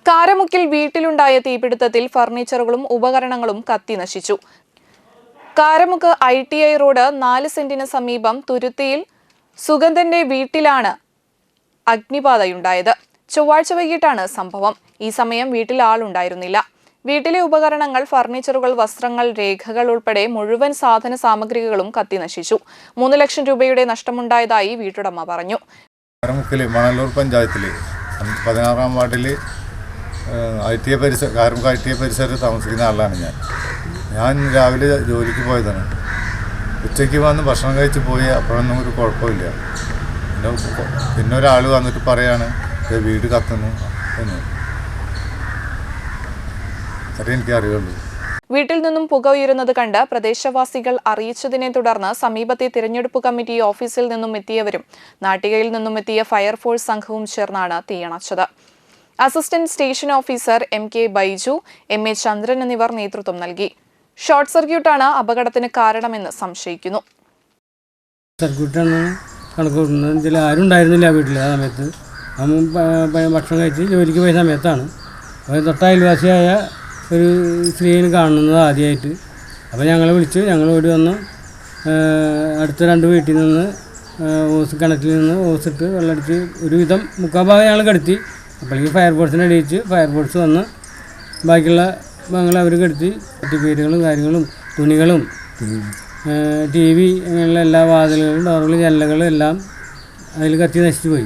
കാരമുക്കിൽ വീട്ടിലുണ്ടായ തീപിടുത്തത്തിൽ ഫർണിച്ചറുകളും ഉപകരണങ്ങളും കത്തി നശിച്ചു. കാരമുക്ക് ITI റോഡ് 4 സെന്റിന് സമീപം തുരുത്തിയിൽ സുഗന്ധന്റെ വീട്ടിലാണ് അഗ്നിബാധയുണ്ടായത്. ചൊവ്വാഴ്ച വൈകിട്ടാണ് സംഭവം. ഈ സമയം വീട്ടിൽ ആളുണ്ടായിരുന്നില്ല. വീട്ടിലെ ഉപകരണങ്ങൾ, ഫർണിച്ചറുകൾ, വസ്ത്രങ്ങൾ, രേഖകൾ ഉൾപ്പെടെ മുഴുവൻ സാധന സാമഗ്രികളും കത്തി നശിച്ചു. 3 ലക്ഷം രൂപയുടെ നഷ്ടമുണ്ടായതായി വീട്ടുടമ പറഞ്ഞു. കാരമുക്കിലെ മണലൂർ പഞ്ചായത്തിലെ 16-ാം വാർഡിൽ ITI പരിസരത്ത് താമസിക്കുന്ന ആളാണ് ഞാൻ രാവിലെ ജോലിക്ക് പോയതാണ്. ഉച്ചയ്ക്ക് വന്ന് ഭക്ഷണം കഴിച്ച് പോയി. അപ്പോഴൊന്നും ഒരു കുഴപ്പമില്ല. പിന്നെ ഒരാൾ വന്നിട്ട് പറയാണ് വീട് കത്തുന്നു എന്ന്. അതേ എനിക്ക് അറിയുള്ളൂ. വീട്ടിൽ നിന്നും പുക ഉയരുന്നത് കണ്ട് പ്രദേശവാസികൾ അറിയിച്ചതിനെ തുടർന്ന് സമീപത്തെ തിരഞ്ഞെടുപ്പ് കമ്മിറ്റി ഓഫീസിൽ നിന്നും എത്തിയവരും നാട്ടികയിൽ നിന്നും എത്തിയ ഫയർഫോഴ്സ് സംഘവും ചേർന്നാണ് തീയണച്ചത്. Assistant station officer MK Baiju, MA Chandran എന്നിവർ നേതൃത്വം നൽകി. ഷോർട്ട് സർക്യൂട്ടാണ് അപകടത്തിന് കാരണമെന്ന് സംശയിക്കുന്നു. സർക്യൂട്ടാണ് കണക്കൂട്ടുന്നത്. ആരും ഉണ്ടായിരുന്നില്ല വീട്ടിൽ ആ സമയത്ത്. ഭക്ഷണം കഴിച്ച് ജോലിക്ക് പോയ സമയത്താണ്. തൊട്ടയൽവാസിയായ ഒരു സ്ത്രീയെ കാണുന്നത് ആദ്യമായിട്ട്. അപ്പോൾ ഞങ്ങളെ വിളിച്ചു. ഞങ്ങൾ ഓടി വന്ന് അടുത്ത 2 വീട്ടിൽ നിന്ന് കിണറ്റിൽ നിന്ന് ഓസിട്ട് വെള്ളമടിച്ച് ഒരുവിധം മുക്കാഭാഗം ഞങ്ങൾ കെടുത്തി. അപ്പോഴേക്ക് ഫയർഫോഴ്സിനെ അടിയിച്ച് ഫയർഫോഴ്സ് വന്ന് ബാക്കിയുള്ള ഭാഗങ്ങൾ അവർ കെടുത്തി. പേരുകളും കാര്യങ്ങളും തുണികളും TV അങ്ങനെയുള്ള എല്ലാ വാതിലുകളും, ഡോറുകളും, ജനലുകളും എല്ലാം അതിൽ കത്തി നശിച്ചു പോയി.